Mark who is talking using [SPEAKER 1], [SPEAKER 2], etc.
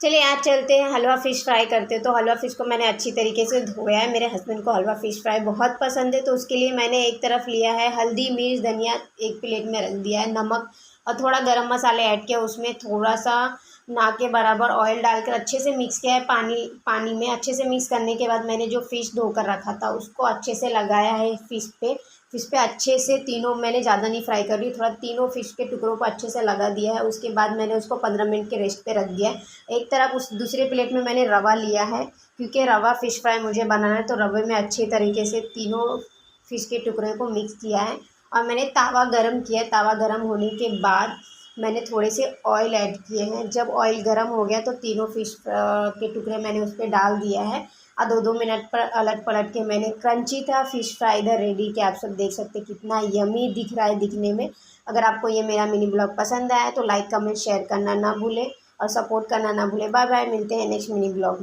[SPEAKER 1] चलिए आज चलते हैं हलवा फ़िश फ्राई करते हैं। तो हलवा फ़िश को मैंने अच्छी तरीके से धोया है। मेरे हस्बैंड को हलवा फ़िश फ्राई बहुत पसंद है, तो उसके लिए मैंने एक तरफ लिया है हल्दी, मिर्च, धनिया, एक प्लेट में रख दिया है, नमक और थोड़ा गरम मसाले ऐड किया। उसमें थोड़ा-सा ना के बराबर ऑयल डालकर अच्छे से मिक्स किया है। पानी में अच्छे से मिक्स करने के बाद मैंने जो फ़िश धोकर रखा था उसको अच्छे से लगाया है फ़िश पे अच्छे से तीनों, मैंने ज़्यादा नहीं फ्राई कर रही, थोड़ा तीनों फ़िश के टुकड़ों को अच्छे से लगा दिया है। उसके बाद मैंने उसको 15 मिनट के रेस्ट पे रख दिया है। एक तरफ उस दूसरे प्लेट में मैंने रवा लिया है, क्योंकि रवा फ़िश फ्राई मुझे बनाना है, तो रवे में अच्छे तरीके से तीनों फ़िश के टुकड़े को मिक्स किया है। और मैंने तवा गरम किया। तवा गरम होने के बाद मैंने थोड़े से ऑयल ऐड किए हैं। जब ऑयल गरम हो गया तो तीनों फ़िश के टुकड़े मैंने उस पर डाल दिया है और 2-2 मिनट पर अलट पलट के मैंने, क्रंची था फ़िश फ्राई इधर रेडी, कि आप सब देख सकते हैं कितना यमी दिख रहा है दिखने में। अगर आपको ये मेरा मिनी ब्लॉग पसंद आया तो लाइक, कमेंट, शेयर करना ना भूलें और सपोर्ट करना ना भूलें। बाय बाय, मिलते हैं नेक्स्ट मिनी ब्लॉग में।